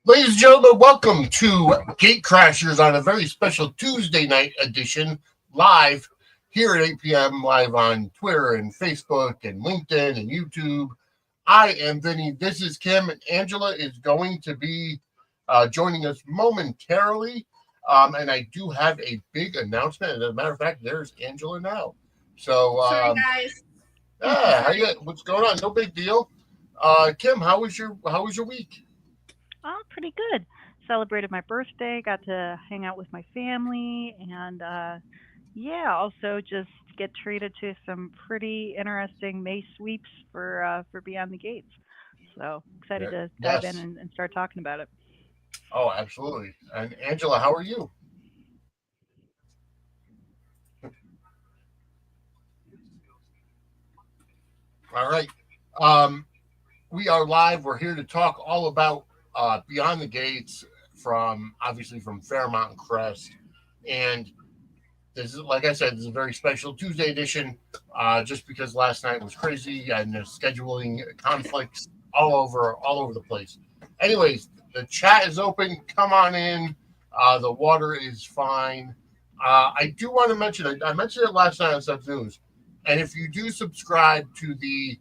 Ladies and gentlemen, welcome to Gate Crashers on a very special Tuesday night edition, live here at 8 p.m., live on Twitter and Facebook and LinkedIn and YouTube. I am Vinny, this is Kim, and Angela is going to be joining us momentarily. And I do have a big announcement. As a matter of fact, there's Angela now. So, sorry, guys. What's going on? No big deal. Kim, how was your week? Oh, pretty good. Celebrated my birthday, got to hang out with my family, and yeah, also just get treated to some pretty interesting May sweeps for Beyond the Gates. So excited to dive in Yes. and start talking about it. Oh, absolutely. And Angela, how are you? All right. Um, we are live. We're here to talk all about Beyond the Gates from Fairmont Crest. And this is, like I said, this is a very special Tuesday edition, just because last night was crazy and there's scheduling conflicts all over the place. Anyways, the chat is open. Come on in. The water is fine. I do want to mention, I mentioned it last night on Suds News, and if you do subscribe to the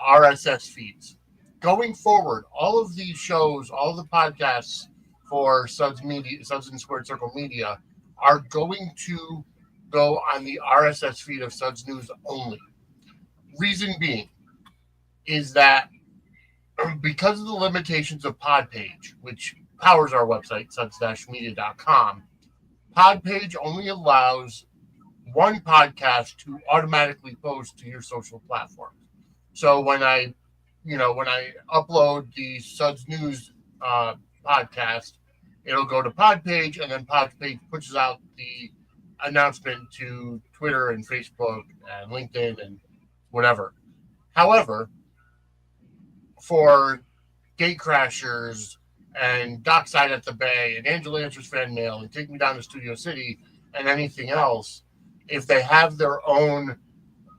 RSS feeds, going forward, all of these shows, all of the podcasts for Suds Media, Suds and Squared Circle Media, are going to go on the RSS feed of Suds News only. Reason being is that because of the limitations of Podpage, which powers our website, suds-media.com, Podpage only allows one podcast to automatically post to your social platform. So when I upload the Suds News podcast, it'll go to Podpage, and then Podpage pushes out the announcement to Twitter and Facebook and LinkedIn and whatever. However, for Gatecrashers and Dockside at the Bay and Angela Answers Fan Mail and Take Me Down to Studio City and anything else, if they have their own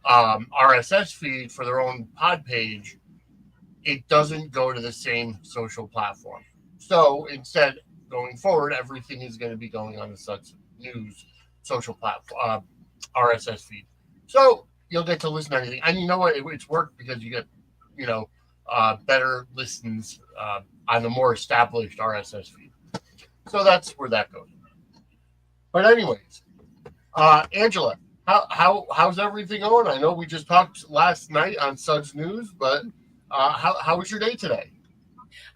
RSS feed for their own pod page, it doesn't go to the same social platform. So instead, going forward, everything is going to be going on the Suds News social platform, RSS feed. So you'll get to listen to anything. And you know what? It's worked because you get, better listens on the more established RSS feed. So that's where that goes. But anyways, Angela, how's everything going? I know we just talked last night on Suds News, but how was your day today?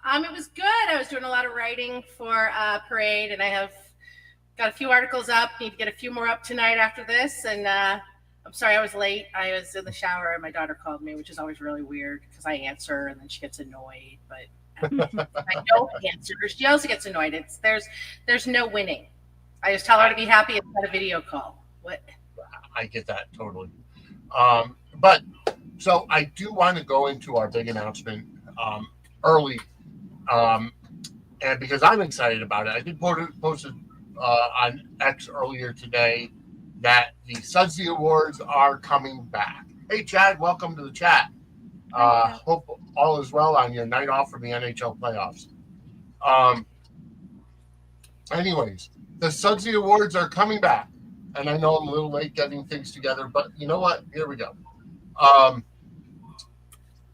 It was good. I was doing a lot of writing for Parade, and I have got a few articles up. Need to get a few more up tonight after this. And I'm sorry I was late. I was in the shower, and my daughter called me, which is always really weird because I answer, and then she gets annoyed. But I don't answer. She also gets annoyed. There's no winning. I just tell her to be happy and set a video call. What? I get that totally. But so I do want to go into our big announcement early, and because I'm excited about it. I did post it on X earlier today that the Suds Awards are coming back. Hey, Chad, welcome to the chat. Hope all is well on your night off from the NHL playoffs. Anyways, the Suds Awards are coming back. And I know I'm a little late getting things together, but you know what? Here we go.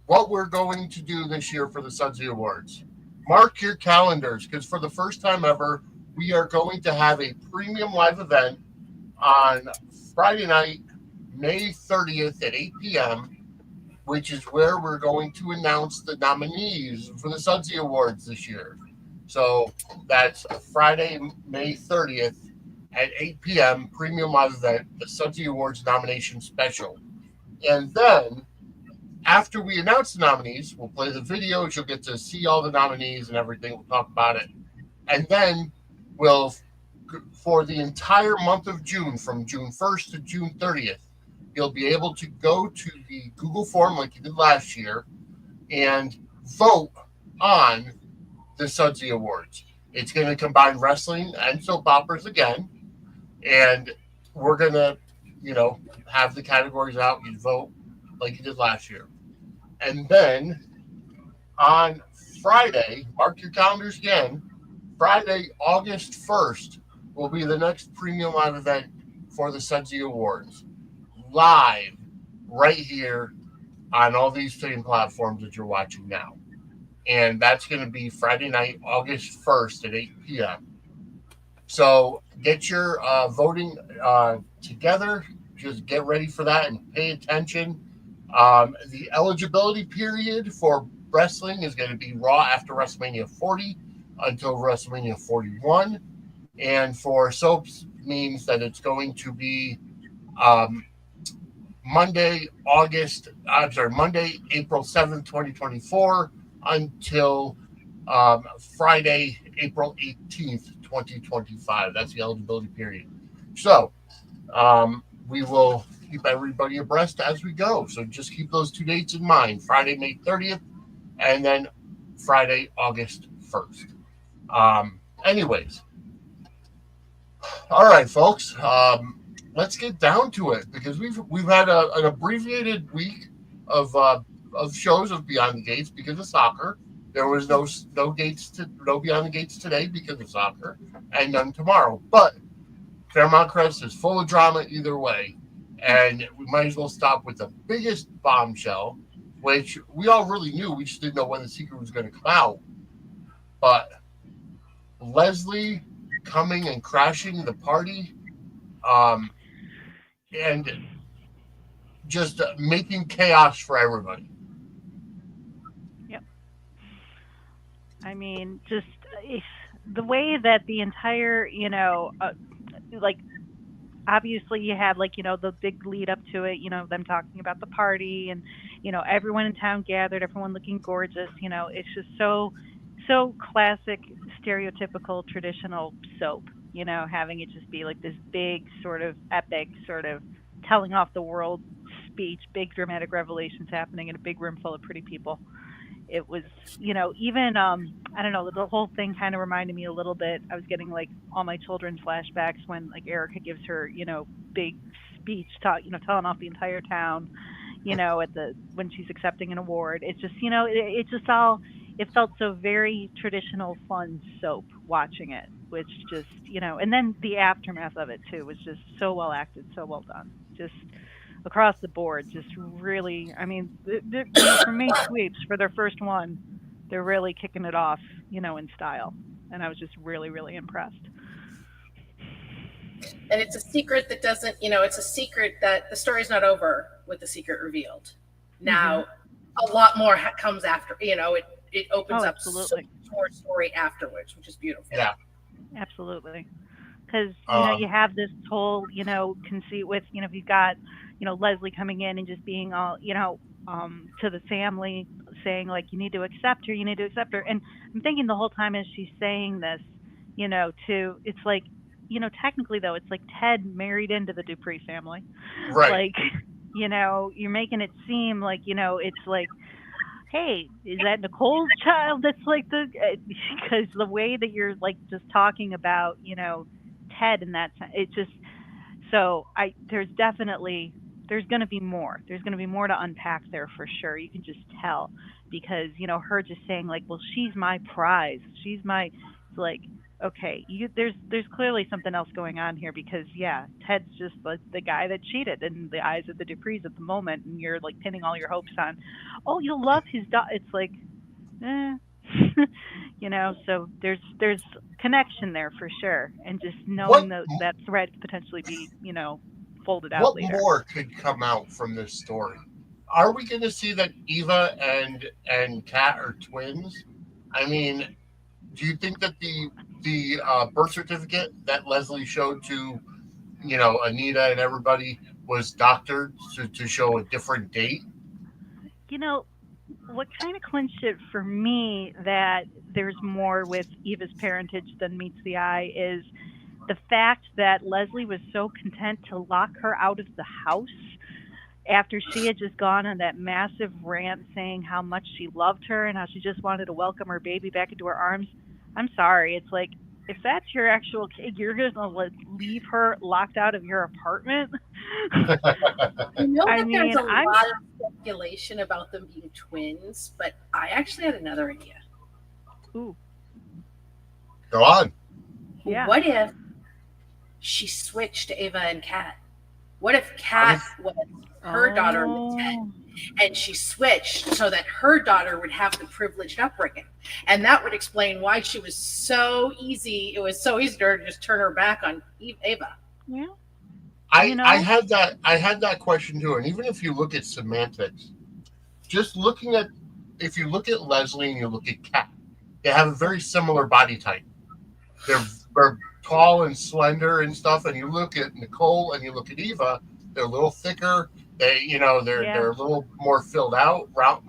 What we're going to do this year for the Suds Awards, mark your calendars, because for the first time ever, we are going to have a premium live event on Friday night, May 30th at 8 p.m., which is where we're going to announce the nominees for the Suds Awards this year. So that's Friday, May 30th at 8 p.m., premium live event, the Suds Awards nomination special. And then after we announce the nominees, we'll play the videos. You'll get to see all the nominees and everything. We'll talk about it. And then we'll, for the entire month of June, from June 1st to June 30th, you'll be able to go to the Google form like you did last year and vote on the Suds Awards. It's going to combine wrestling and soap operas again. And we're going to, have the categories out. You vote like you did last year. And then on Friday, mark your calendars again. Friday, August 1st, will be the next premium live event for the Suds Awards. Live, right here on all these same platforms that you're watching now. And that's going to be Friday night, August 1st at 8 p.m. So get your voting together. Just get ready for that and pay attention. The eligibility period for wrestling is going to be Raw after WrestleMania 40 until WrestleMania 41. And for soaps means that it's going to be Monday, April 7th, 2024 until Friday, April 18th, 2025. That's the eligibility period. So we will keep everybody abreast as we go. So just keep those two dates in mind, Friday, May 30th, and then Friday, August 1st. Anyways, all right, folks, let's get down to it because we've had an abbreviated week of shows of Beyond the Gates because of soccer. There was no Beyond the Gates today because of soccer, and none tomorrow. But Fairmont Crest is full of drama either way, and we might as well stop with the biggest bombshell, which we all really knew. We just didn't know when the secret was going to come out. But Leslie coming and crashing the party, and just making chaos for everybody. Yep. I mean, just the way that the entire, like, obviously you had, like, the big lead up to it, them talking about the party and, everyone in town gathered, everyone looking gorgeous, it's just so classic, stereotypical, traditional soap, having it just be like this big sort of epic sort of telling off the world speech, big dramatic revelations happening in a big room full of pretty people. It was, even, I don't know, the whole thing kind of reminded me a little bit. I was getting like all my children's flashbacks when like Erica gives her, big speech, telling off the entire town, when she's accepting an award. It's just, it felt so very traditional, fun soap watching it, which just, and then the aftermath of it too was just so well acted, so well done. Just across the board, just really, I mean, for me, sweeps for their first one, they're really kicking it off, in style. And I was just really, really impressed. And it's a secret that doesn't, it's a secret that the story's not over with the secret revealed. Now, a lot more comes after, it opens up so much more story afterwards, which is beautiful. Yeah. Absolutely. Because, you have this whole, conceit with, if you've got, Leslie coming in and just being all, to the family saying, like, you need to accept her. And I'm thinking the whole time as she's saying this, it's like, technically, though, it's like Ted married into the Dupree family. Right. Like, you're making it seem like, it's like, hey, is that Nicole's child? That's like because the way that you're like just talking about, Ted and that, it just, so there's going to be more. There's going to be more to unpack there for sure. You can just tell because, her just saying like, well, she's my prize. She's my, it's like, okay, there's clearly something else going on here because, yeah, Ted's just the guy that cheated in the eyes of the Duprees at the moment, and you're like pinning all your hopes on, oh, you'll love his daughter. It's like, so there's connection there for sure, and just knowing that thread could potentially be, folded out later. What more could come out from this story? Are we going to see that Eva and Kat are twins? I mean, do you think that the birth certificate that Leslie showed to, Anita and everybody was doctored to show a different date? What kind of clinched it for me that there's more with Eva's parentage than meets the eye is the fact that Leslie was so content to lock her out of the house after she had just gone on that massive rant saying how much she loved her and how she just wanted to welcome her baby back into her arms. I'm sorry. It's like, if that's your actual kid, you're going to leave her locked out of your apartment? There's a lot of speculation about them being twins, but I actually had another idea. Ooh, Go on. yeah. What if she switched Ava and Kat? What if I Kat was was her daughter with Ted, Oh, and she switched so that her daughter would have the privileged upbringing? And that would explain why she was so easy. It was so easy to her to just turn her back on Ava. yeah. You I know, had that question too. And even if you look at semantics, just looking at if you look at Leslie and you look at Kat, they have a very similar body type. They're they're tall and slender and stuff. And you look at Nicole and you look at Eva, they're a little thicker. yeah. They're a little more filled out. Round,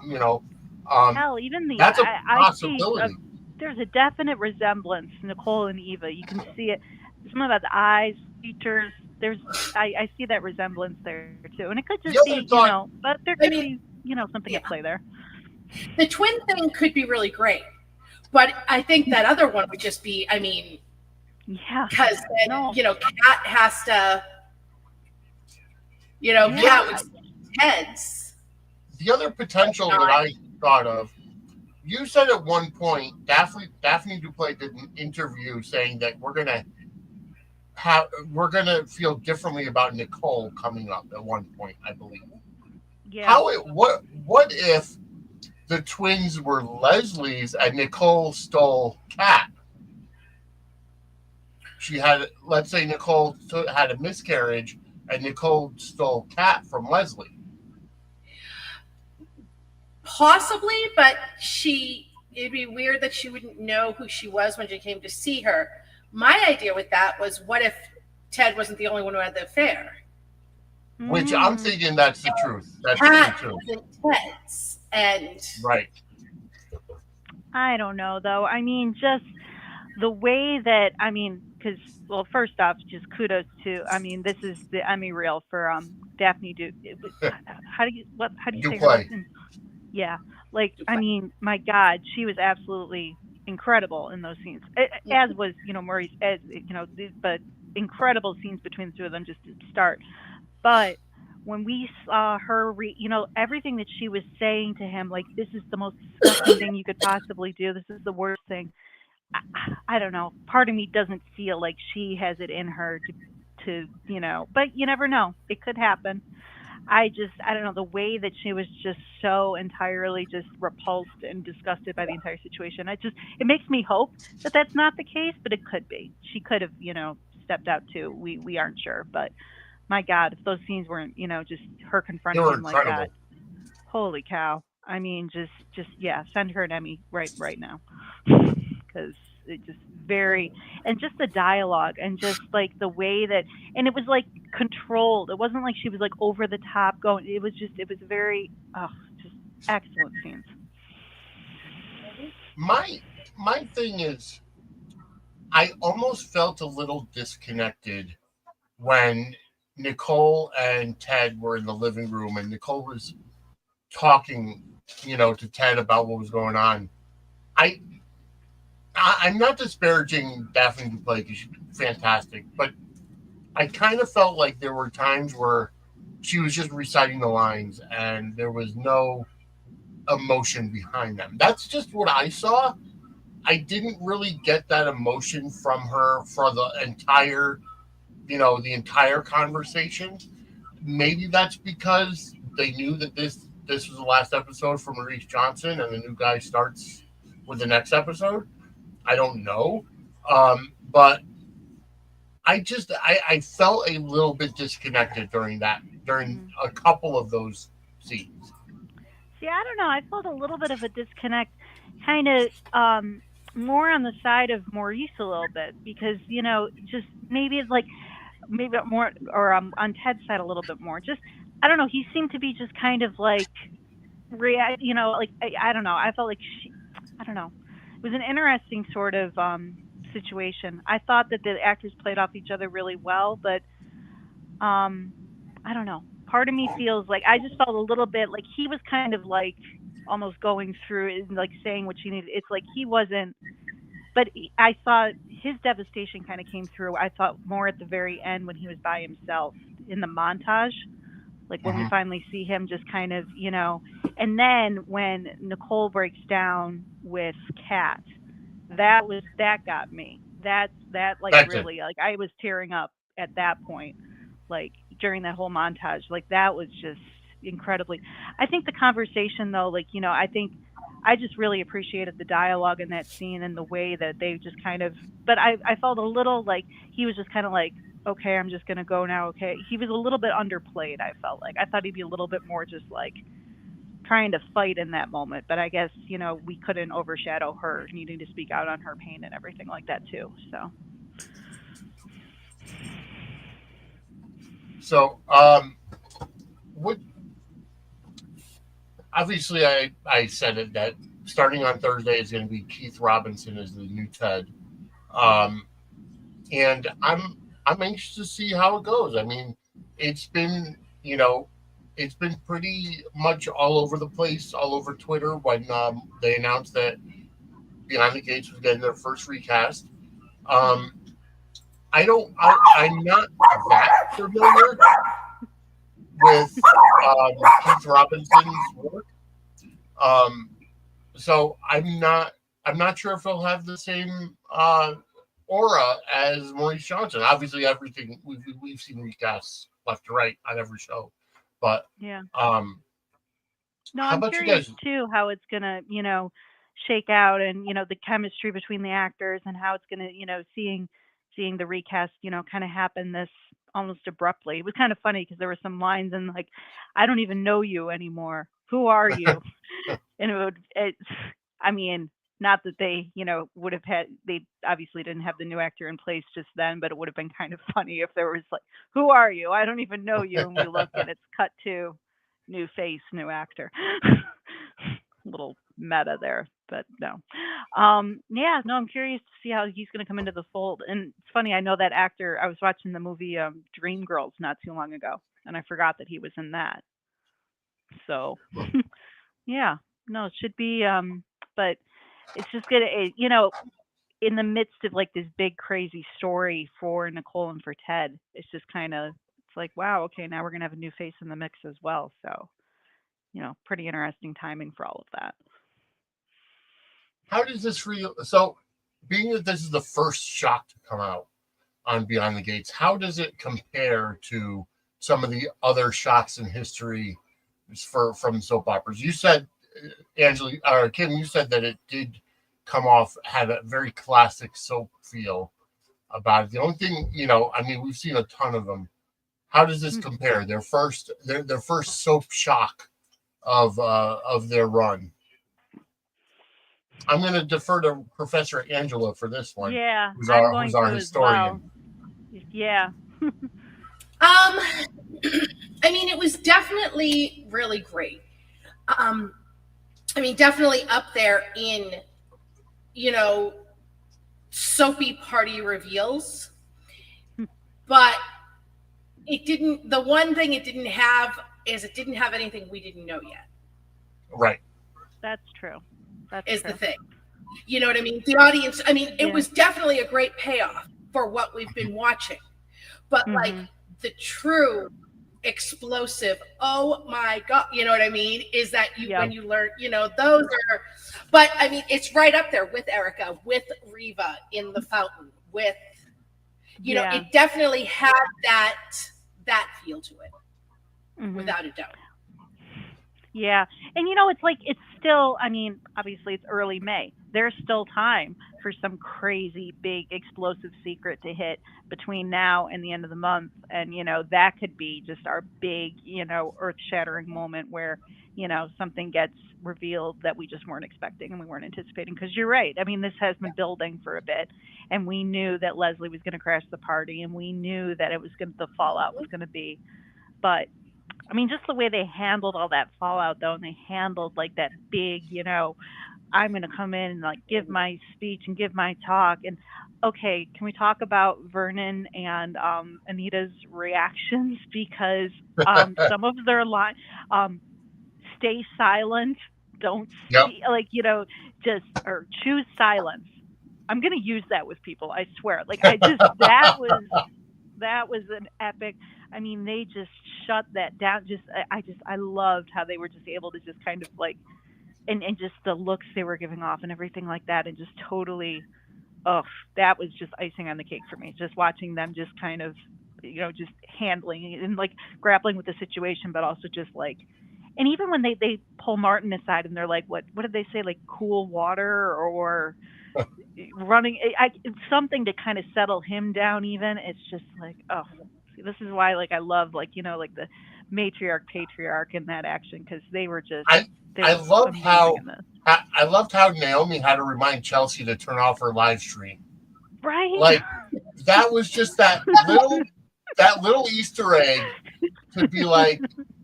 um, Hell, even that's a I see possibility. there's a definite resemblance, Nicole and Eva. You can see it. Something about the eyes, features. There's I see that resemblance there too, and it could just The be, other thought, but there could I be, mean, something at yeah, play there. the twin thing could be really great, but I think that other one would just be, I mean, Yeah. because then No. Kat has to, the Yeah. Kat other would heads, the other but potential that not. I thought of, you said at one point, Daphne Duplay did an interview saying that we're gonna feel differently about Nicole coming up at one point, I believe. Yeah. What if the twins were Leslie's and Nicole stole Kat? Let's say Nicole had a miscarriage and Nicole stole Kat from Leslie. Possibly, but it'd be weird that she wouldn't know who she was when she came to see her. My idea with that was, what if Ted wasn't the only one who had the affair? Which I'm Mm, thinking that's the truth. That's true Kat too. wasn't Ted's. And Right. I don't know though. I mean, just the way that because well, first off, just kudos to. I mean, this is the Emmy reel for Daphne. How do you say her last Duplay. name? Yeah, like my God, she was absolutely incredible in those scenes. As was Maurice, as but incredible scenes between the two of them just to start. But when we saw her, everything that she was saying to him, like, this is the most disgusting thing you could possibly do. This is the worst thing. I don't know. Part of me doesn't feel like she has it in her to, but you never know. It could happen. I don't know, the way that she was just so entirely just repulsed and disgusted by the entire situation. It makes me hope that that's not the case, but it could be. She could have, stepped out too. We aren't sure, but my God, if those scenes weren't, just her They confronting were him like that, incredible. holy cow. I mean, just yeah, send her an Emmy right now, because it just very and just the dialogue and just like the way that and it was like controlled. It wasn't like she was like over the top going. It was very just excellent scenes. My my thing is, I almost felt a little disconnected when Nicole and Ted were in the living room and Nicole was talking, to Ted about what was going on. I, I'm not disparaging Daphne Duplay because she's fantastic, but I kind of felt like there were times where she was just reciting the lines and there was no emotion behind them. That's just what I saw. I didn't really get that emotion from her for the entire conversation. Maybe that's because they knew that this was the last episode for Maurice Johnson and the new guy starts with the next episode. I don't know. But I felt a little bit disconnected during Mm. a couple of those scenes. See, I don't know. I felt a little bit of a disconnect, kind of more on the side of Maurice a little bit because just maybe it's like maybe more or on Ted's side a little bit more. Just I don't know. He seemed to be just kind of like react. Like I don't know. I felt like I don't know. It was an interesting sort of situation. I thought that the actors played off each other really well, but um, I don't know. Part of me feels like I just felt a little bit like he was kind of like almost going through it and like saying what she needed. It's like he wasn't, but I saw his devastation kind of came through. I thought more at the very end when he was by himself in the montage, like when we Mhm. finally see him just kind of, and then when Nicole breaks down with Kat. that got me. That like That's it. really, like I was tearing up at that point, like during that whole montage. Like that was just incredibly. I think the conversation though, like I think I just really appreciated the dialogue in that scene and the way that they just kind of. But I felt a little like he was just kind of like, okay, I'm just gonna go now. Okay, he was a little bit underplayed. I felt like I thought he'd be a little bit more just like trying to fight in that moment. But I guess, we couldn't overshadow her needing to speak out on her pain and everything like that too. So So, what? Obviously, I said it that starting on Thursday is going to be Keith Robinson as the new Ted, um, and I'm anxious to see how it goes. I mean, it's been it's been pretty much all over the place, all over Twitter when they announced that Beyond the Gates was getting their first recast. Um, I'm not that familiar with Keith Robinson's work. Um, so I'm not sure if he'll have the same aura as Maurice Johnson. Obviously, everything we've seen recasts left to right on every show, but yeah. um, No, how I'm about you curious guys? too how it's gonna, shake out, and the chemistry between the actors and how it's gonna, seeing the recast, kind of happen this almost abruptly. It was kind of funny because there were some lines and like, I don't even know you anymore. Who are you? And I mean, not that they, would have had, they obviously didn't have the new actor in place just then, but it would have been kind of funny if there was like, who are you? I don't even know you. And we look and it's cut to new face, new actor. Little meta there, but no. Yeah, no, I'm curious to see how he's going to come into the fold. And it's funny, I know that actor. I was watching the movie Dreamgirls not too long ago, and I forgot that he was in that. So, yeah, no, it should be. But it's just gonna, in the midst of like this big crazy story for Nicole and for Ted, it's just kind of, it's like, wow, okay, now we're gonna have a new face in the mix as well. So, pretty interesting timing for all of that. How does this feel? So, being that this is the first shock to come out on Beyond the Gates, how does it compare to some of the other shocks in history from soap operas? You said, Angela or Kim, you said that it did come off had a very classic soap feel about it. The only thing, I mean, we've seen a ton of them. How does this Mm. compare? Their first soap shock of their run. I'm going to defer to Professor Angela for this one, Yeah, I'm who's going our to as well. historian. Yeah. I mean, it was definitely really great. Um, I mean, definitely up there in, you know, soapy party reveals, but it didn't. The one thing it didn't have is it didn't have anything we didn't know yet. Right. That's true. That's Is true. the thing. You know what I mean? The audience. I mean, it Yeah. was definitely a great payoff for what we've been watching, but like Mhm. the true explosive, oh my god, you know what I mean, is that you Yep. when you learn, those are, but I mean it's right up there with Erica, with Reva in the fountain, with Yeah. it definitely had that feel to it, Mhm. without a doubt. Yeah. And it's like it's still, I mean, obviously it's early May. There's still time for some crazy big explosive secret to hit between now and the end of the month. And that could be just our big, earth-shattering moment where, something gets revealed that we just weren't expecting and we weren't anticipating. Because you're right. I mean, this has been building for a bit, and we knew that Leslie was going to crash the party, and we knew that it was going to, the fallout was going to be. But I mean, just the way they handled all that fallout, though, and they handled like that big, I'm going to come in and like give my speech and give my talk. And okay, can we talk about Vernon and Anita's reactions? Because some of their line, um, stay silent, don't Yep. speak, like, just, or choose silence. I'm going to use that with people, I swear. Like, that was an epic. I mean, they just shut that down. Just I loved how they were just able to just kind of like and just the looks they were giving off and everything like that, and just totally, oh, that was just icing on the cake for me. Just watching them just kind of, just handling and like grappling with the situation, but also just like, and even when they pull Martin aside and they're like, what did they say, like cool water or running, something to kind of settle him down. Even it's just like, oh, see, this is why like I love like like the matriarch patriarch in that action, because I they I were loved amazing in this. I loved how Naomi had to remind Chelsea to turn off her live stream. Right. Like that was just that little Easter egg to be like,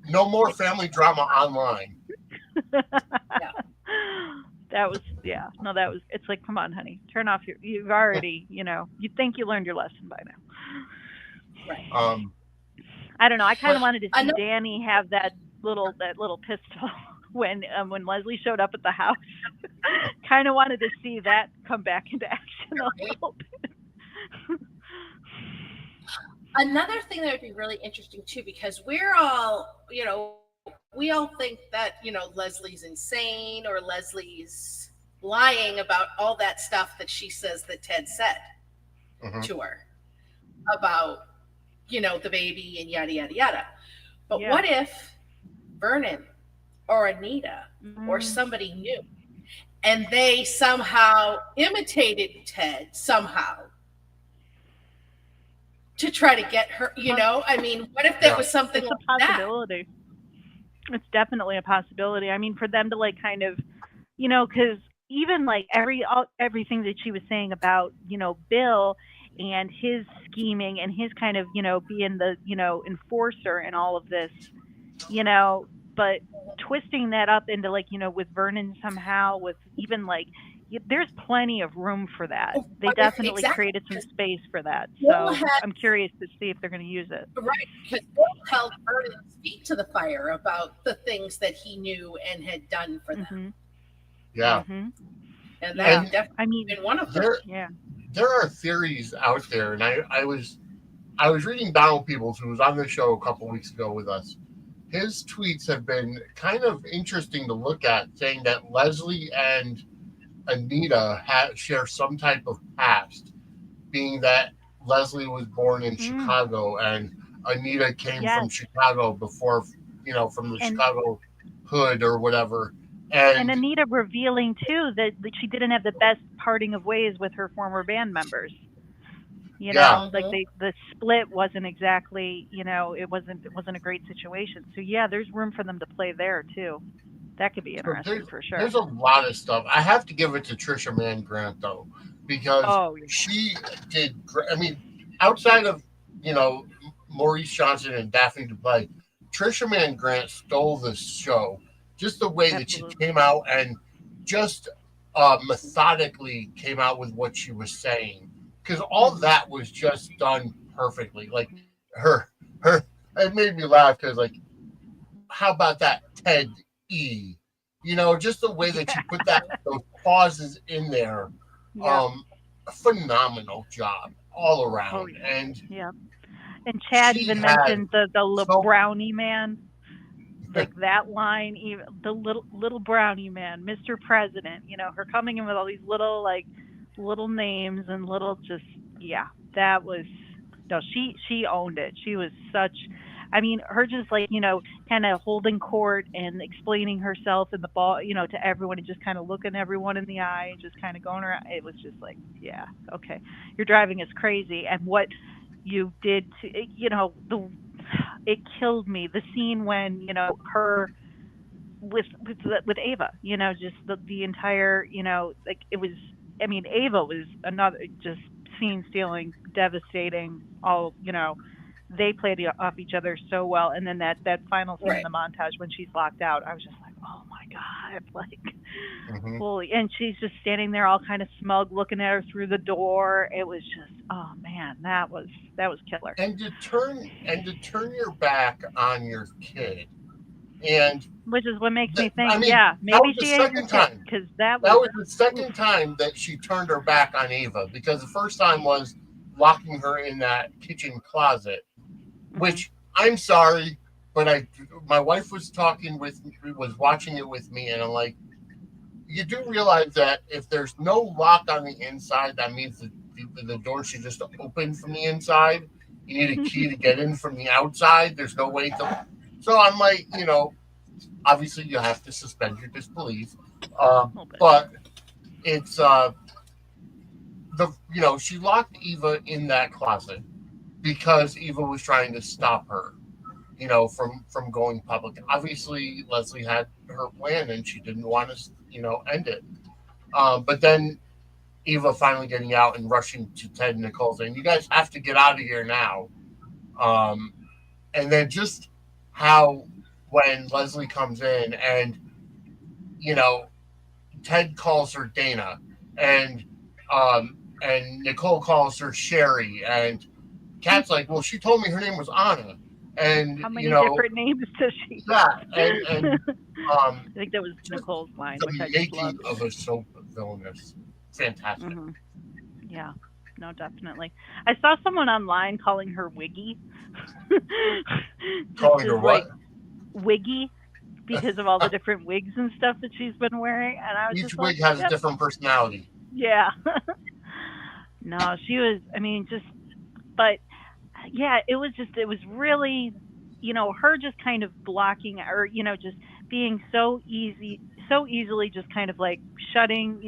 no more family drama online. Yeah. That was, yeah, no, that was, it's like, come on honey, turn off you've already, you think you learned your lesson by now. Right. I don't know, I kind But of wanted to see Danny have that little pistol when Leslie showed up at the house. Kind of wanted to see that come back into action a little bit. Another thing that would be really interesting too, because we're all, we all think that, Leslie's insane or Leslie's lying about all that stuff that she says that Ted said to her about, the baby and yada, yada, yada. But what if Vernon or Anita or somebody knew and they somehow imitated Ted somehow to try to get her, I mean, what if that was something it's like a possibility. It's definitely a possibility. I mean, for them to like kind of, because even like everything that she was saying about, Bill and his scheming and his kind of, being the, enforcer and all of this, but twisting that up into like, with Vernon somehow, with even like, there's plenty of room for that. They definitely created some space for that. So I'm curious to see if they're going to use it. Right, because Bill held Vernon's feet to the fire about the things that he knew and had done for them. Yeah. And that definitely been one of them. There are theories out there, and I was reading Donald Peoples, who was on the show a couple weeks ago with us. His tweets have been kind of interesting to look at, saying that Leslie and Anita share some type of past, being that Leslie was born in Chicago and Anita came from Chicago before, from the Chicago hood or whatever. And Anita revealing too that she didn't have the best parting of ways with her former band members. Like the split wasn't exactly, it wasn't a great situation. So yeah, there's room for them to play there too. That could be interesting for sure. There's a lot of stuff. I have to give it to Trisha Mann Grant though, because she did. I mean, outside of Maurice Johnson and Daphne DuPlay, Trisha Mann Grant stole this show. Just the way that she came out and just methodically came out with what she was saying, because all that was just done perfectly. Like her, it made me laugh because like, how about that Ted E? Just the way that she put those pauses in there. Phenomenal job all around. And Chad even mentioned the brownie man. Like that line, even the little brownie man, Mr. President, her coming in with all these little names and that was, no, she owned it. She was her just like, kind of holding court and explaining herself in the ball, to everyone, and just kind of looking everyone in the eye and just kind of going around. It was just like, yeah, okay, you're driving us crazy. And what you did to, it killed me. The scene when, her with Ava, just the entire, like it was, I mean, Ava was another just scene stealing, devastating, all, they played off each other so well. And then that final scene in the montage when she's locked out, I was just like, oh my God, like holy, and she's just standing there all kind of smug looking at her through the door. It was just, oh man, that was killer. And to turn your back on your kid, and which is what makes me think, maybe she is, because that was the second time that she turned her back on Ava, because the first time was locking her in that kitchen closet, which I'm sorry, but my wife was watching it with me, and I'm like, you do realize that if there's no lock on the inside, that means the door should just open from the inside. You need a key to get in from the outside. There's no way to. So I'm like, obviously you have to suspend your disbelief, A little bit. but it's she locked Eva in that closet because Eva was trying to stop her, from going public. Obviously, Leslie had her plan and she didn't want to, end it. But then Eva finally getting out and rushing to Ted and Nicole saying, "You guys have to get out of here now." Um, and then just how when Leslie comes in and you know Ted calls her Dana and Nicole calls her Sherry and Kat's like, "Well, she told me her name was Anna." And How many different names does she yeah, have? and I think that was Nicole's line, which I the just making loved. of a soap villainous. Fantastic. Hmm. Yeah, no, definitely. I saw someone online calling her Wiggy. Just Calling her as like what? Wiggy because of all the different wigs and stuff that she's been wearing, and I was Each just like, wig has a yep, different personality. yeah. No, she was. I mean, just but yeah, it was really, her just kind of blocking or, just being so easily just kind of like shutting,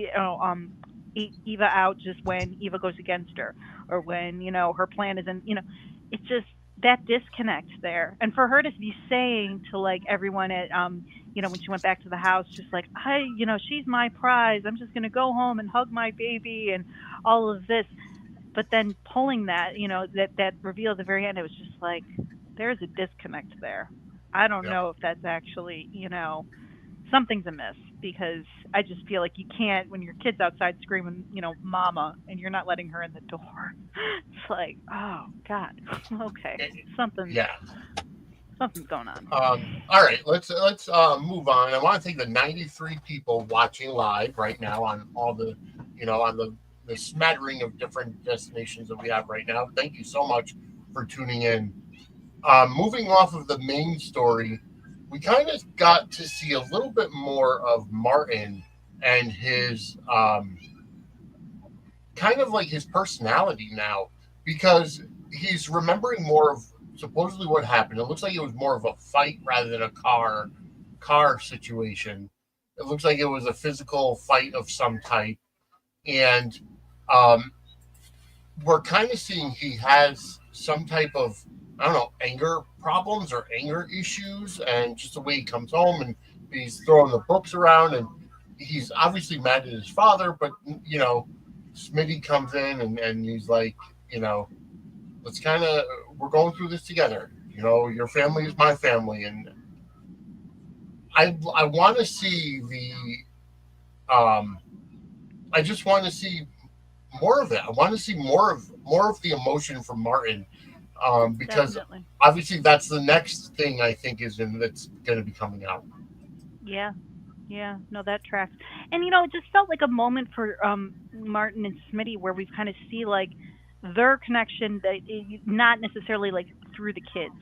Eva out just when Eva goes against her or when, her plan isn't, it's just that disconnect there. And for her to be saying to like everyone at, when she went back to the house, just like, she's my prize. I'm just going to go home and hug my baby and all of this, but then pulling that, that reveal at the very end, it was just like there's a disconnect there. I don't Yeah. know if that's actually, something's amiss because I just feel like you can't when your kid's outside screaming, mama, and you're not letting her in the door. It's like, oh God, okay, something's Yeah. something's going on. All right, let's move on. I want to thank the 93 people watching live right now on all the, on the smattering of different destinations that we have right now. Thank you so much for tuning in. Moving off of the main story, we kind of got to see a little bit more of Martin and his kind of like his personality now because he's remembering more of supposedly what happened. It looks like it was more of a fight rather than a car situation. It looks like it was a physical fight of some type, and um, we're kind of seeing he has some type of I don't know anger problems or anger issues, and just the way he comes home and he's throwing the books around, and he's obviously mad at his father, but Smitty comes in and he's like, let's kind of we're going through this together. Your family is my family, and I want to see I just want to see more of it. I want to see more of the emotion from Martin, because Definitely. obviously that's the next thing I think that's going to be coming out. Yeah. Yeah, no, that tracks. And it just felt like a moment for Martin and Smitty where we've kind of see like their connection that not necessarily like through the kids.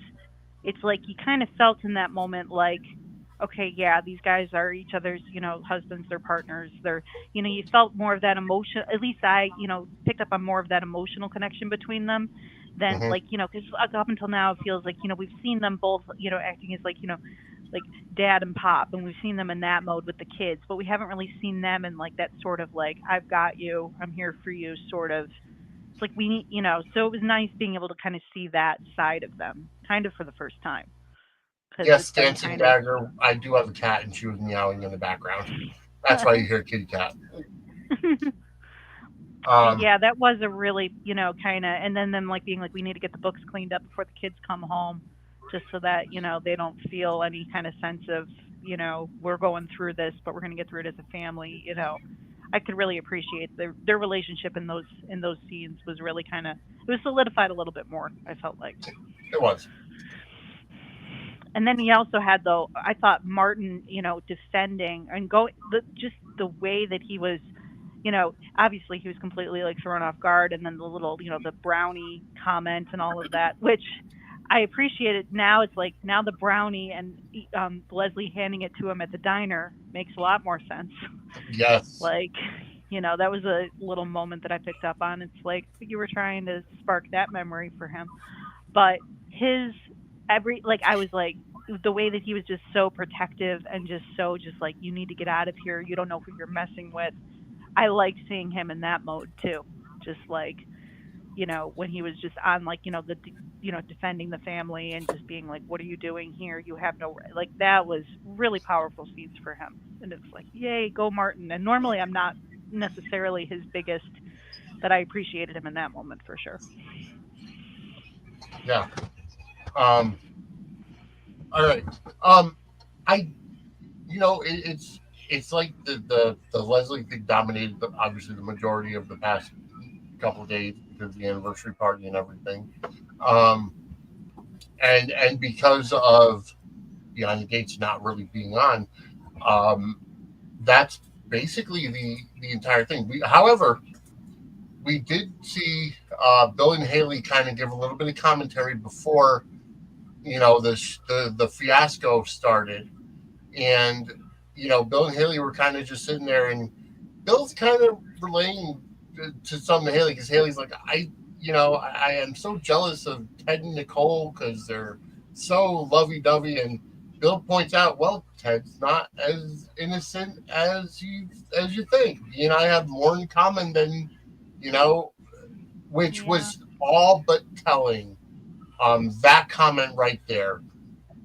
It's like you kind of felt in that moment like, okay, yeah, these guys are each other's, husbands, their partners. They're, you felt more of that emotion. At least I, picked up on more of that emotional connection between them than Hmm. like, because up until now it feels like, we've seen them both, acting as like dad and pop, and we've seen them in that mode with the kids, but we haven't really seen them in like that sort of like I've got you, I'm here for you sort of. It's like we need, so it was nice being able to kind of see that side of them kind of for the first time because Yes, it's been dancing kind of dagger. I do have a cat, and she was meowing in the background. That's why you hear kitty cat. but Um, yeah, that was a really, kind of, and then them like being like we need to get the books cleaned up before the kids come home just so that, they don't feel any kind of sense of, we're going through this, but we're going to get through it as a family. I could really appreciate their relationship in those scenes was really kind of it was solidified a little bit more. I felt like, it was. and then he also had though I thought Martin, defending and go just the way that he was, obviously he was completely like thrown off guard, and then the little, the brownie comment and all of that, which I appreciate it now. It's like now the brownie and Leslie handing it to him at the diner makes a lot more sense. Yes. Like, that was a little moment that I picked up on. It's like you were trying to spark that memory for him. But his like I was like the way that he was just so protective and just so just like you need to get out of here. You don't know who you're messing with. I liked seeing him in that mode too. Just like, when he was just on like, defending the family and just being like, what are you doing here? You have no like that was really powerful scenes for him. And it's like, yay, go Martin. And normally I'm not necessarily his biggest, but I appreciated him in that moment for sure. Yeah. Um, all right. Um, I, it's like the Leslie thing dominated obviously the majority of the past couple of days because of the anniversary party and everything. Um, and because of Beyond the Gates not really being on, um, that's basically the entire thing. However, we did see Bill and Haley kind of give a little bit of commentary before the fiasco started, and Bill and Haley were kind of just sitting there, and Bill's kind of relaying to something to Haley because Haley's like, I am so jealous of Ted and Nicole because they're so lovey-dovey, and Bill points out, well, Ted's not as innocent as you think. He and I have more in common than you know, which Yeah. was all but telling. That comment right there,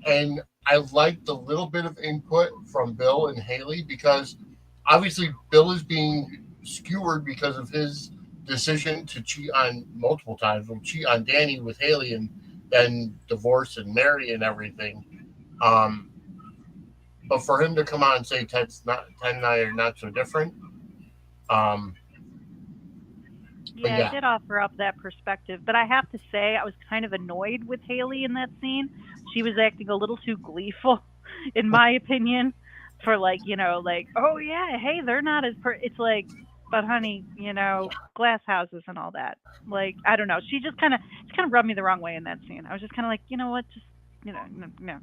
and I liked the little bit of input from Bill and Haley because obviously Bill is being skewered because of his decision to cheat on multiple times. Will cheat on Danny with Haley and then divorce and marry and everything. Um, but for him to come out and say Ted and I are not so different. Um, but Yeah, it yeah, did offer up that perspective. But I have to say, I was kind of annoyed with Haley in that scene. She was acting a little too gleeful, in my opinion, for like, like, oh yeah, hey, they're not as it's like, but honey, glass houses and all that. Like, I don't know. She kind of rubbed me the wrong way in that scene. I was just kind of like, you know what, just, no, no.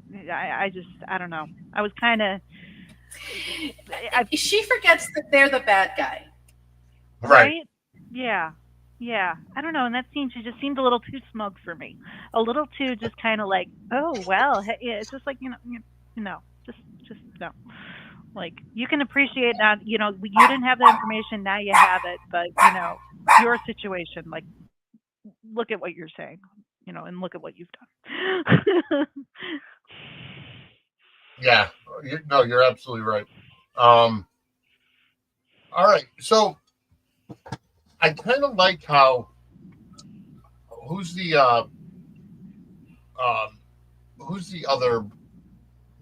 I don't know. I was kind of, I, She forgets that they're the bad guy. right. right? Yeah. Yeah. I don't know. In that scene, she just seemed a little too smug for me. A little too just kind of like, oh, well, hey, yeah, it's just like, no, just no. Like, you can appreciate that, you didn't have that information. Now you have it. But, your situation, like, look at what you're saying, and look at what you've done. Yeah, no, you're absolutely right. Um, all right, so I kind of like how who's the um, who's the other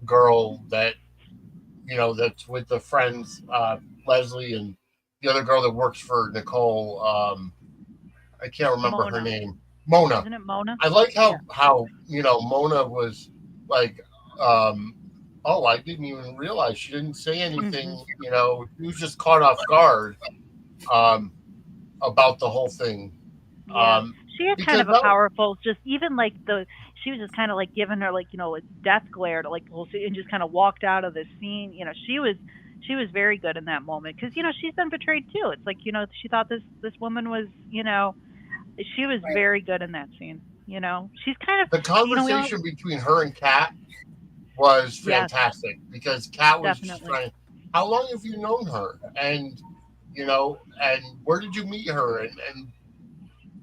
girl that that's with the friends Leslie and the other girl that works for Nicole. I can't remember her Mona. name. Mona. Isn't it Mona? I like Yeah. how Mona was like, oh, I didn't even realize she didn't say Hmm. anything. She was just caught off guard um, about the whole thing Yeah, um, she had kind because of a powerful, just even like she was just kind of like giving her like a death glare to like the whole scene and just kind of walked out of the scene. She was very good in that moment because she's been betrayed too. It's like she thought this woman was she was Right. very good in that scene. She's kind of the we all conversation between her and Kat was yes, fantastic because Kat was just definitely. trying. How long have you known her? And where did you meet her? And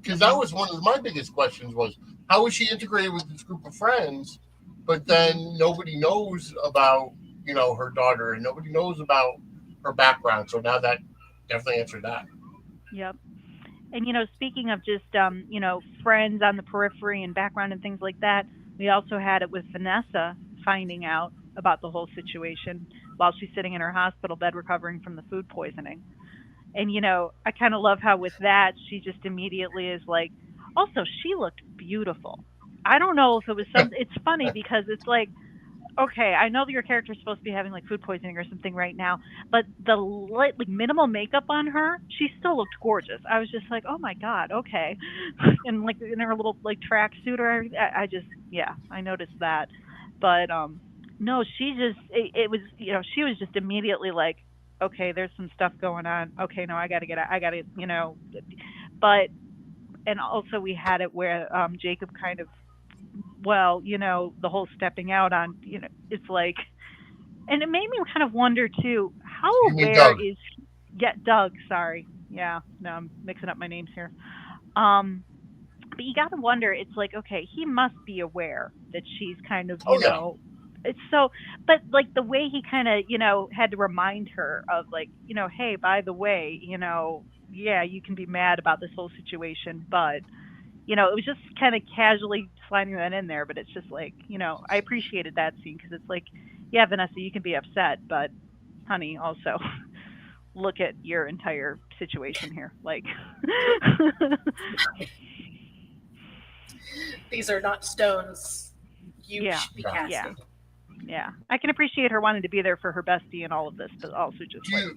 because that Mhm. was one of my biggest questions was how was she integrated with this group of friends, but Mhm. then nobody knows about her daughter and nobody knows about her background. So now that definitely answered that. Yep. And speaking of just friends on the periphery and background and things like that, we also had it with Vanessa finding out about the whole situation while she's sitting in her hospital bed recovering from the food poisoning. And I kind of love how with that she just immediately is like, also she looked beautiful. I don't know if it was some. It's funny because it's like okay, I know that your character's supposed to be having like food poisoning or something right now, but the like minimal makeup on her, she still looked gorgeous. I was just like, oh my god, okay, and like in her little like tracksuit or everything, I just yeah, I noticed that, but no, she just it was she was just immediately like, okay, there's some stuff going on. Okay, no, I got to get out. I got to but and also we had it where Jacob kind of well, the whole stepping out on, it's like, and it made me kind of wonder too, how You mean aware Doug? is, yeah, Doug, sorry. Yeah, no, I'm mixing up my names here. Um, but you got to wonder, it's like, okay, he must be aware that she's kind of, Oh yeah, it's so, but like the way he kind of, had to remind her of like, hey, by the way, yeah, you can be mad about this whole situation, but it was just kind of casually sliding that in there, but it's just like, I appreciated that scene because it's like, yeah, Vanessa, you can be upset, but honey, also look at your entire situation here. Like, These are not stones you yeah, should be yeah. yeah, casting. yeah. I can appreciate her wanting to be there for her bestie and all of this, but also just Do like you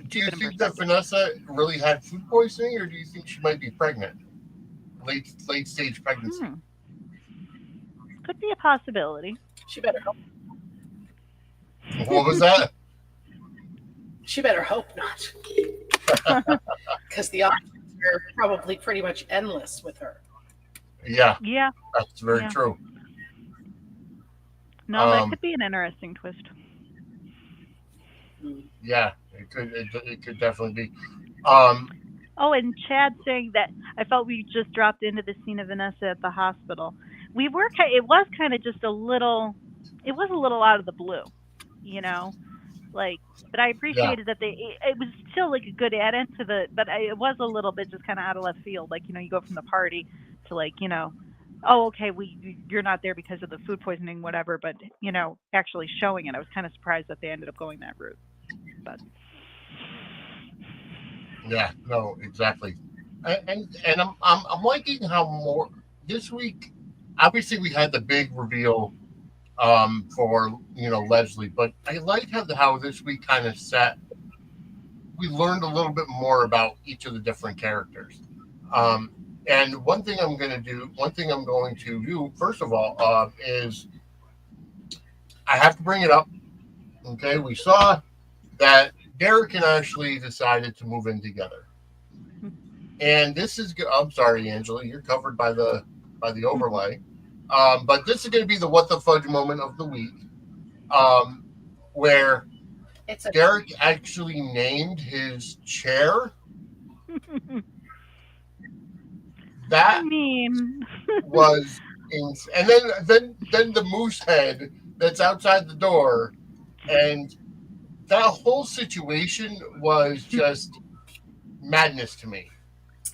do keep you it in think that perspective. Vanessa really had food poisoning, or do you think she might be pregnant, late stage pregnancy? Hmm, could be a possibility. She better hope. What was that? She better hope not, because the options are probably pretty much endless with her. Yeah, Yeah, that's very yeah. true. No, that Um, could be an interesting twist. Mm. yeah, it could definitely be. Um, Oh, and Chad saying that I felt we just dropped into the scene of Vanessa at the hospital. It was kind of just a little, it was a little out of the blue, you know, like, but I yeah, appreciated that it was still like a good add into it was a little bit just kind of out of left field. Like, you go from the party to like, oh, okay, you're not there because of the food poisoning, whatever, but, actually showing it. I was kind of surprised that they ended up going that route, but. yeah, no, exactly. And I'm liking how more this week. Obviously, we had the big reveal for Leslie, but I liked how this week kind of set. We learned a little bit more about each of the different characters. Um, and one thing I'm going to do first of all is I have to bring it up. Okay, we saw that Derek and Ashley decided to move in together, and this is. I'm sorry, Angela, you're covered by the overlay. But this is going to be the what the fudge moment of the week, um, where It's a Derek actually named his chair. I That mean, was and then the moose head that's outside the door, and that whole situation was just madness to me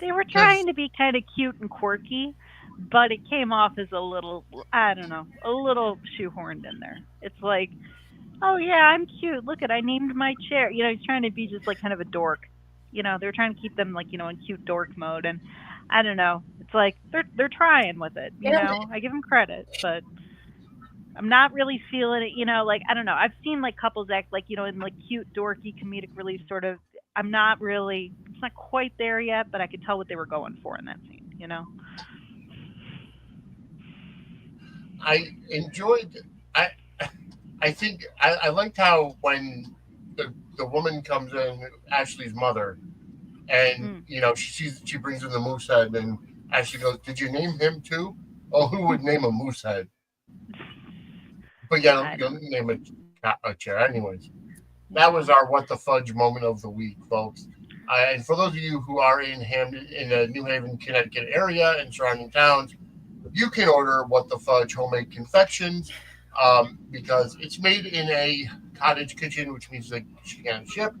they were trying because to be kind of cute and quirky, but it came off as a little, I don't know, a little shoehorned in there. It's like, oh yeah, I'm cute. Look at, I named my chair. He's trying to be just like kind of a dork. They're trying to keep them like, in cute dork mode, and I don't know. It's like they're trying with it. and I give them credit, but I'm not really feeling it. Like I don't know. I've seen like couples act like in like cute, dorky, comedic relief sort of. I'm not really. It's not quite there yet, but I could tell what they were going for in that scene. I enjoyed. I I think I liked how when the woman comes in, Ashley's mother, and Mm. she brings in the moose head, and Ashley goes, "Did you name him too?" Oh, who would name a moose head? But yeah, I you don't don't. name a chair, anyways. That was our what the fudge moment of the week, folks. And for those of you who are in the New Haven, Connecticut area and surrounding towns, you can order what the fudge homemade confections because it's made in a cottage kitchen, which means that she can't ship,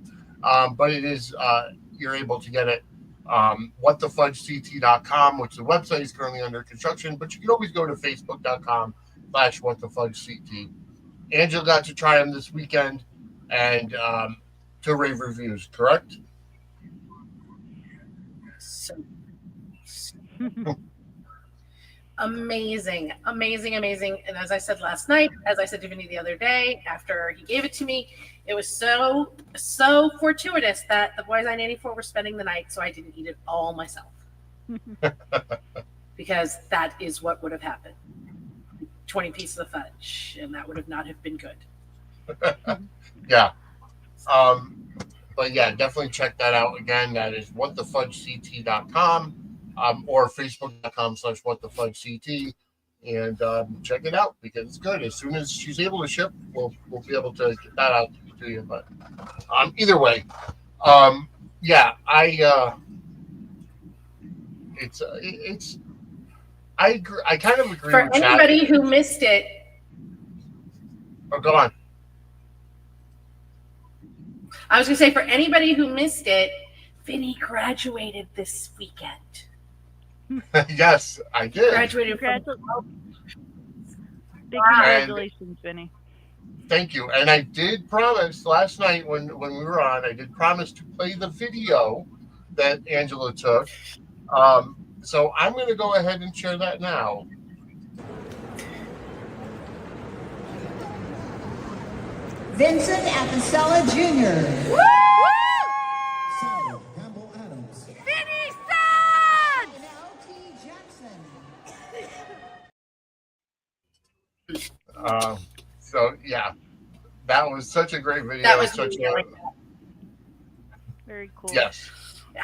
but it is you're able to get it. Whatthefudgect.com, which the website is currently under construction, but you can always go to facebook.com/whatthefudgect. Angela got to try them this weekend and to rave reviews, correct? so amazing. And as I said last night, as I said to Vinny the other day, after he gave it to me, it was so fortuitous that the boys on 84 were spending the night, so I didn't eat it all myself. Because that is what would have happened. 20 pieces of fudge, and that would have not have been good. Yeah. But yeah, definitely check that out. Again, that is whatthefudgect.com or facebook.com/whatthefudgect, and check it out because it's good. As soon as she's able to ship, we'll be able to get that out to you. But either way, yeah, it's I agree. I kind of agree for with anybody who missed it. Oh, go on. I was going to say, for anybody who missed it, Vinny graduated this weekend. Yes, I did. Graduated from Big congratulations, Vinny. Thank you. And I did promise last night when we were on, I did promise to play the video that Angela took. So I'm going to go ahead and share that now. Vincent Apicella Jr. Woo! Campbell Adams. Vinny Suds! And L.T. Jackson. So yeah, that was such a great video. That was such Very cool. Yes. Yeah.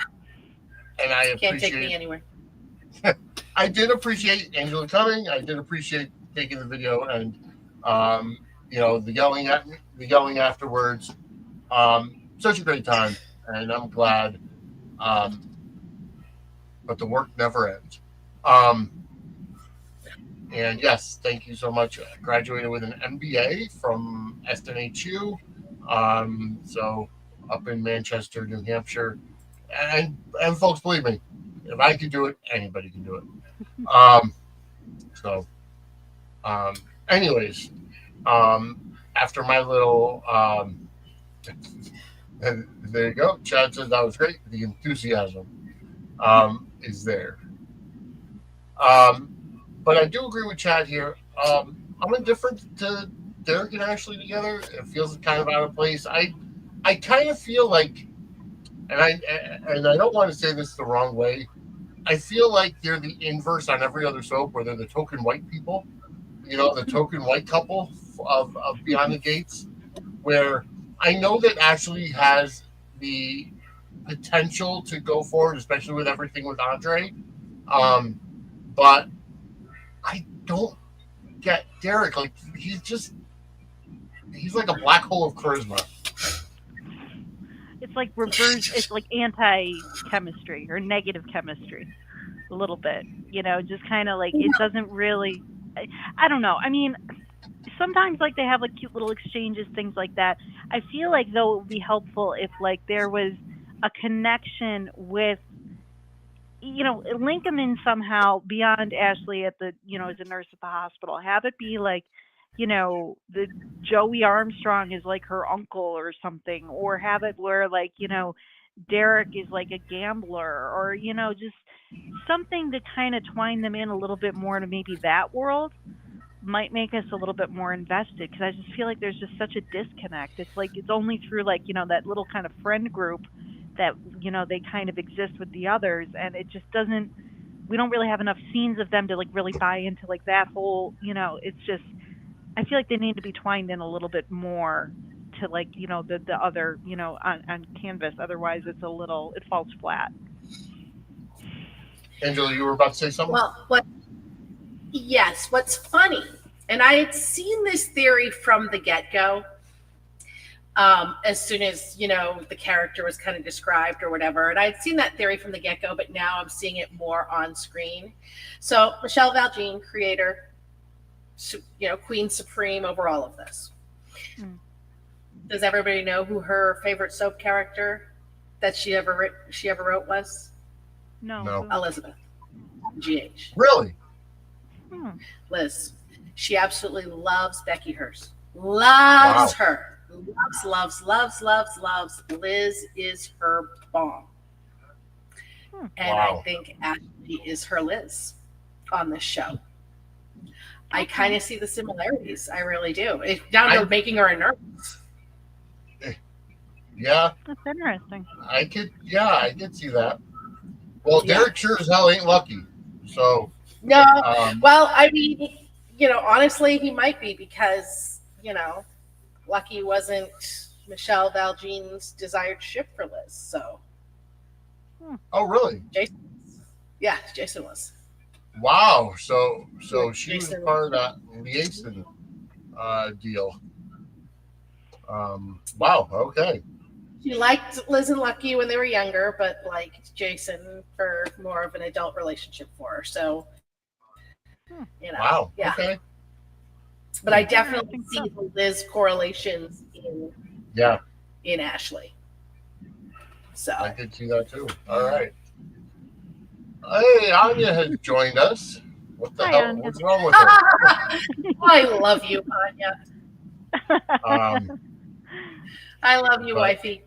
And I Can't take me appreciate. anywhere. I did appreciate Angela coming. I did appreciate taking the video and the yelling afterwards. Such a great time, and I'm glad. But the work never ends. And yes, thank you so much. I graduated with an MBA from SNHU, so up in Manchester, New Hampshire. And folks, believe me, if I could do it, anybody can do it. Anyways, after my little, there you go. Chad says that was great. The enthusiasm is there. But I do agree with Chad here. I'm indifferent to Derek and Ashley together. It feels kind of out of place. I kind of feel like, and I don't want to say this the wrong way, I feel like they're the inverse on every other soap where they're the token white people, the token white couple of Beyond the Gates, where I know that Ashley has the potential to go forward, especially with everything with Andre. But I don't get Derek. Like, he's like a black hole of charisma. It's like reverse. It's like anti-chemistry or negative chemistry, a little bit. Just kind of like it doesn't really. I don't know. I mean, sometimes like they have like cute little exchanges, things like that. I feel like though it would be helpful if like there was a connection with, link them in somehow beyond Ashley at the, as a nurse at the hospital. Have it be like, the Joey Armstrong is like her uncle or something, or have it where like, Derek is like a gambler, or, just something to kind of twine them in a little bit more to maybe that world might make us a little bit more invested. Cause I just feel like there's just such a disconnect. It's like, it's only through like, that little kind of friend group that, they kind of exist with the others. And it just doesn't, we don't really have enough scenes of them to like really buy into like that whole, it's just, I feel like they need to be twined in a little bit more to like, the other, on canvas. Otherwise it falls flat. Angela, you were about to say something? Well, what's funny, and I had seen this theory from the get-go, as soon as, the character was kind of described or whatever. And I'd seen that theory from the get-go, but now I'm seeing it more on screen. So Michelle Valjean, creator, Queen Supreme over all of this. Does everybody know who her favorite soap character that she ever wrote was? No. Elizabeth. GH. Really? Liz. She absolutely loves Becky Hurst. Loves her. Loves. Liz is her bomb. And I think Ashley is her Liz. on this show. I kind of see the similarities. I really do. It's down to making her a nurse. Yeah, That's interesting. I could see that. Well, Derek sure as hell ain't lucky. So no, well, I mean, honestly, he might be because Lucky wasn't Michelle Valjean's desired ship for Liz. So. Oh, really? Jason was. Wow. So she Jason was part of that liaison deal. Wow. Okay. She liked Liz and Lucky when they were younger, but liked Jason for more of an adult relationship for her. So, Wow. Yeah. Okay. But I definitely see the Liz correlations in Ashley. So I could see that too. All right. Hey, Anya has joined us. What the hell? Anya. What's wrong with her? I love you, Anya. I love you, wifey.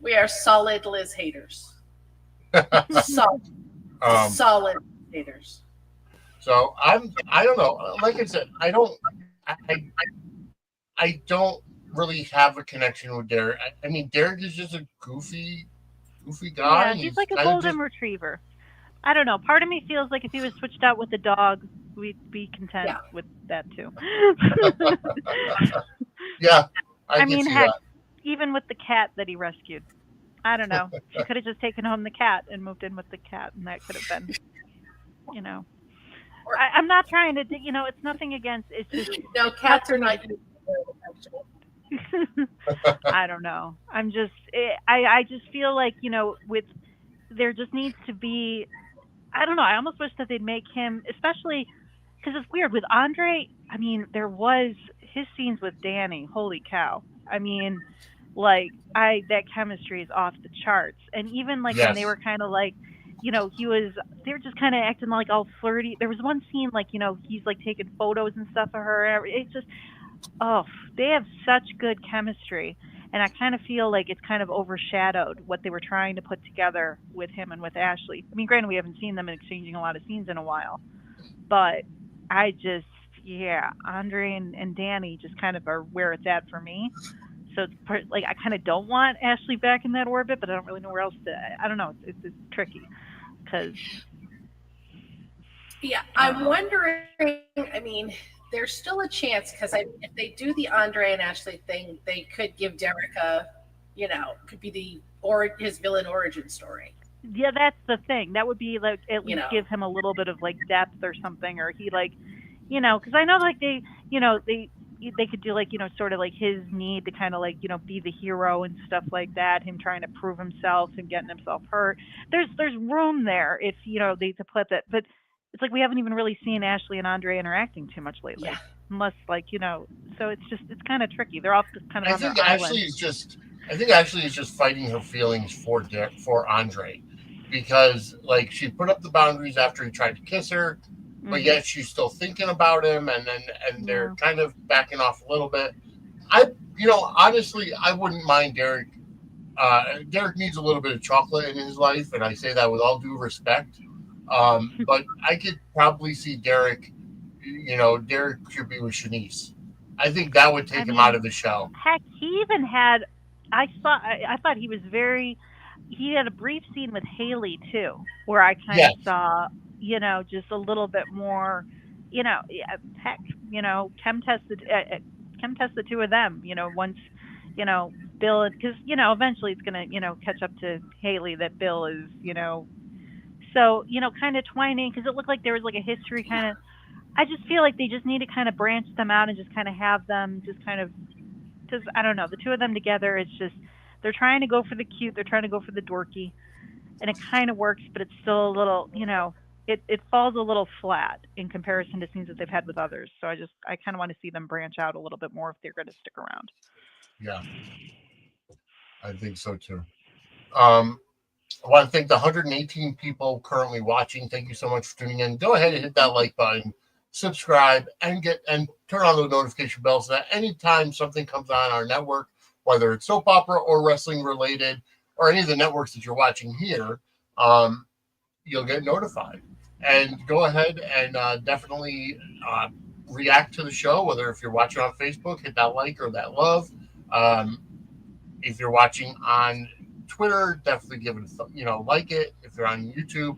We are solid Liz haters. Solid haters. So I don't know. Like I said, I don't really have a connection with Derek. I mean, Derek is just a goofy guy. Yeah, he's like a golden retriever. I don't know. Part of me feels like if he was switched out with the dog, we'd be content with that too. Yeah, I mean, heck, even with the cat that he rescued, I don't know. She could have just taken home the cat and moved in with the cat, and that could have been, I'm not trying to, it's nothing against. It's just no, cats are not. I don't know. I just feel like, there just needs to be, I don't know. I almost wish that they'd make him, especially because it's weird with Andre. I mean, there was his scenes with Danny. Holy cow. I mean, that chemistry is off the charts. And even when they were kind of they were just kind of acting like all flirty. There was one scene he's taking photos and stuff of her. It's just, they have such good chemistry, and I kind of feel like it's kind of overshadowed what they were trying to put together with him and with Ashley. I mean, granted, we haven't seen them exchanging a lot of scenes in a while, but I just, Andre and Danny just kind of are where it's at for me. So it's I kind of don't want Ashley back in that orbit, but I don't really know where else to. I don't know. It's tricky because. Yeah, I'm wondering. I mean, there's still a chance because if they do the Andre and Ashley thing, they could give Derek could be his villain origin story. Yeah, that's the thing. That would be at least give him a little bit of depth or something, or he because I know they could do sort of his need to kind of be the hero and stuff like that, him trying to prove himself and getting himself hurt. There's room there if they to put that, but it's we haven't even really seen Ashley and Andre interacting too much lately, unless so it's kind of tricky. They're all just kind of. I think Ashley is just fighting her feelings for Andre, because she put up the boundaries after he tried to kiss her. But yet she's still thinking about him, and they're kind of backing off a little bit. Honestly, I wouldn't mind Derek. Derek needs a little bit of chocolate in his life, and I say that with all due respect. But I could probably see Derek. Derek should be with Shanice. I think that would take him out of the show. Heck, he even had. I thought he was very. He had a brief scene with Haley too, where I kind of saw. Just a little bit more, heck, chem test the two of them, once, Bill, because, eventually it's going to, catch up to Haley that Bill is, so, kind of twining, because it looked like there was a history kind of, I just feel like they just need to kind of branch them out and just kind of have them just kind of, because I don't know, the two of them together, it's just, they're trying to go for the cute, they're trying to go for the dorky, and it kind of works, but it's still a little, it falls a little flat in comparison to scenes that they've had with others. So I kind of want to see them branch out a little bit more if they're going to stick around. Yeah, I think so too. I want to thank the 118 people currently watching. Thank you so much for tuning in. Go ahead and hit that like button, subscribe, and turn on the notification bell so that anytime something comes on our network, whether it's soap opera or wrestling related, or any of the networks that you're watching here, you'll get notified. and go ahead and definitely react to the show. Whether if you're watching on Facebook, hit that like or that love. Um, if you're watching on Twitter, definitely give it like it. If you're on YouTube,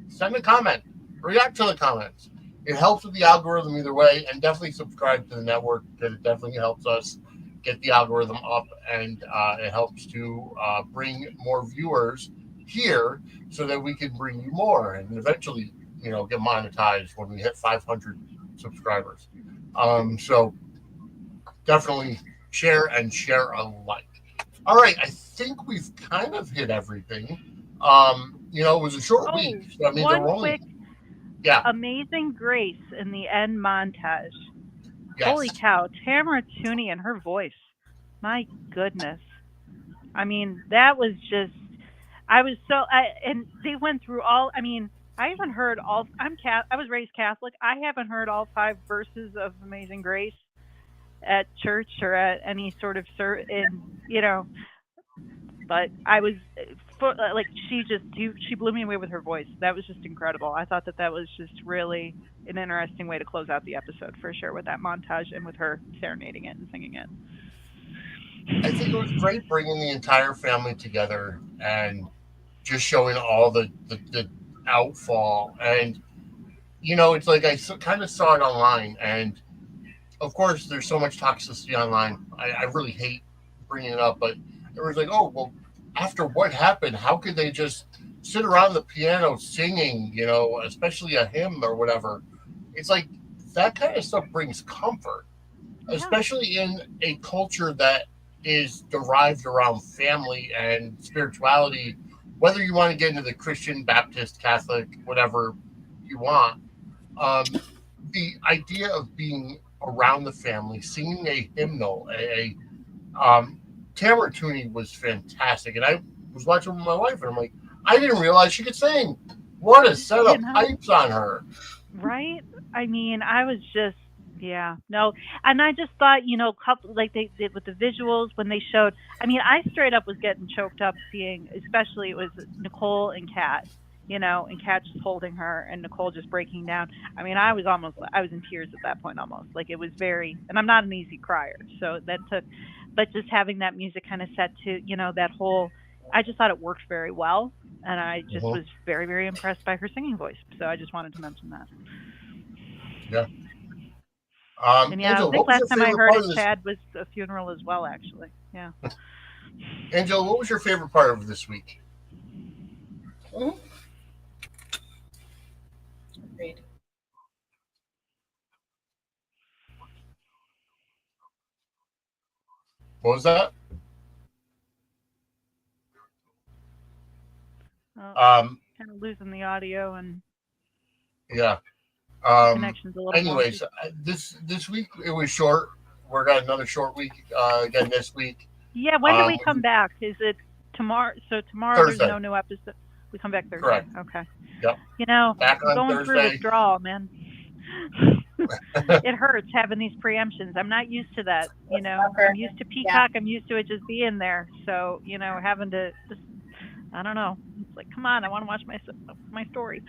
send a comment, react to the comments. It helps with the algorithm either way, and definitely subscribe to the network because it definitely helps us get the algorithm up, and it helps to bring more viewers here so that we can bring you more and eventually, get monetized when we hit 500 subscribers. So definitely share and share alike. All right, I think we've kind of hit everything. It was a short week. So, I mean, there one were only quick yeah, Amazing Grace in the end montage. yes. Holy cow, Tamara Tooney and her voice. My goodness. I mean, that was just. And they went through all. I mean, I haven't heard all. I was raised Catholic. I haven't heard all 5 verses of Amazing Grace at church or at any sort of But I was she blew me away with her voice. That was just incredible. I thought that was just really an interesting way to close out the episode for sure, with that montage and with her serenading it and singing it. I think it was great bringing the entire family together and just showing all the outfall. And, it's like I kind of saw it online. And, of course, there's so much toxicity online. I really hate bringing it up. But it was like, oh, well, after what happened, how could they just sit around the piano singing, especially a hymn or whatever? It's like that kind of stuff brings comfort, especially in a culture that is derived around family and spirituality, whether you want to get into the Christian, Baptist, Catholic, whatever you want. The idea of being around the family, singing a hymnal, Tamara Tooney was fantastic. And I was watching with my wife, and I'm like, I didn't realize she could sing. What a set of pipes on her. Right? I mean, I was just, no. And I just thought, like they did with the visuals when they showed, I mean, I straight up was getting choked up seeing, especially it was Nicole and Kat, and Kat just holding her and Nicole just breaking down. I mean, I was in tears at that point almost. Like it was and I'm not an easy crier. So but just having that music kind of set to, that whole, I just thought it worked very well. And I just was very, very impressed by her singing voice. So I just wanted to mention that. Yeah. And Angela, I think last time I heard it, Chad was a funeral as well, actually. Yeah. Angela, what was your favorite part of this week? Agreed. What was that? Kind of losing the audio and connection's a little. Anyways, this week it was short. We're got another short week again this week. Yeah, when do we come back? Is it tomorrow? So tomorrow Thursday. There's no new episode. We come back Thursday. Correct. Okay. Yep. Back on going Thursday. Through withdrawal, man. It hurts having these preemptions. I'm not used to that. I'm used to Peacock. I'm used to it just being there. So having to just, I don't know. It's like, come on, I want to watch my story.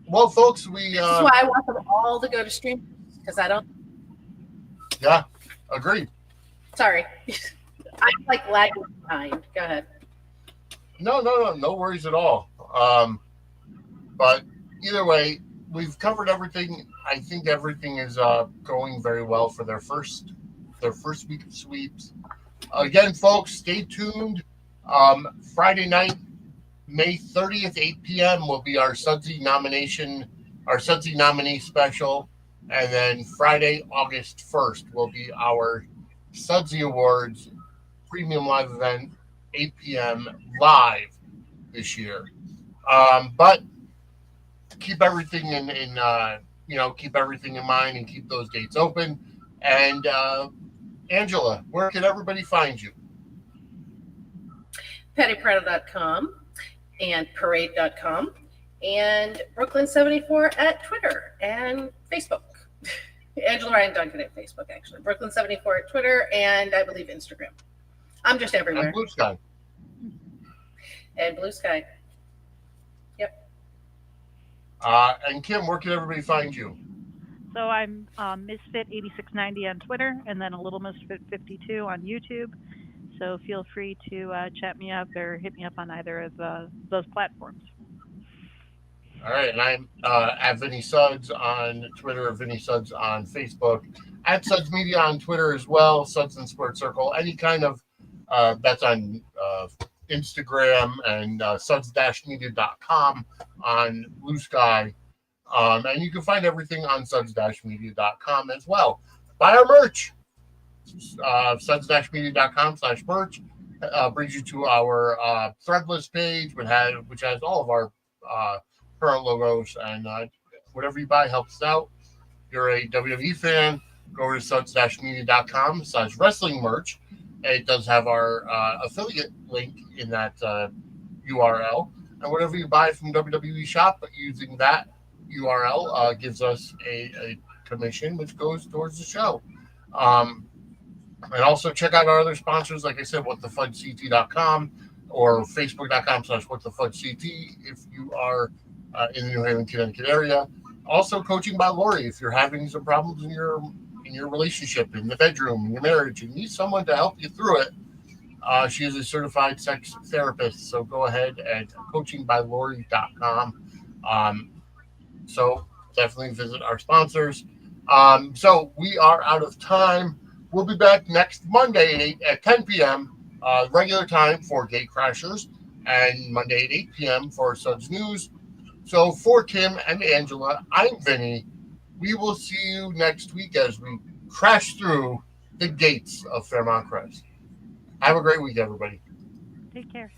Well, folks, this is why I want them all to go to stream, because I don't. Yeah, agreed. Sorry, I'm like lagging behind. Go ahead. No worries at all. But either way, we've covered everything. I think everything is going very well for their first week of sweeps. Again, folks, stay tuned. Friday night, May 30th, 8 p.m. will be our Sudsy nominee special. And then Friday, August 1st will be our Sudsy Awards premium live event, 8 p.m. live this year. But keep everything keep everything in mind and keep those dates open. And Angela, where can everybody find you? PattyPrado.com and Parade.com and Brooklyn74 at Twitter and Facebook. Angela Ryan Duncan at Facebook, actually. Brooklyn74 at Twitter and I believe Instagram. I'm just everywhere. And Blue Sky. And Blue Sky. And Kim, where can everybody find you? So I'm Misfit8690 on Twitter, and then a little Misfit52 on YouTube. So feel free to chat me up or hit me up on either of those platforms. All right, and I'm at Vinny Suds on Twitter, Vinny Suds on Facebook, at Suds Media on Twitter as well, Suds and Squared Circle, any kind of that's on Instagram, and suds-media.com on Blue Sky. And you can find everything on suds-media.com as well. Buy our merch. Suds-media.com/merch brings you to our Threadless page, which has all of our current logos, and whatever you buy helps us out. If you're a WWE fan, go to suds-media.com/wrestling merch. It does have our affiliate link in that URL, and whatever you buy from WWE Shop using that URL gives us a commission, which goes towards the show. And also check out our other sponsors, like I said, whatthefudct.com or facebook.com/whatthefudct if you are in the New Haven, Connecticut area. Also, coaching by Lori if you're having some problems in your relationship, in the bedroom, in your marriage, and need someone to help you through it. She is a certified sex therapist, so go ahead and coachingbylori.com. So definitely visit our sponsors. So we are out of time. We'll be back next Monday at 10 p.m. Regular time for Gatecrashers, and Monday at 8 p.m. for Suds News. So for Kim and Angela, I'm Vinny. We will see you next week as we crash through the gates of Fairmont Crest. Have a great week, everybody. Take care.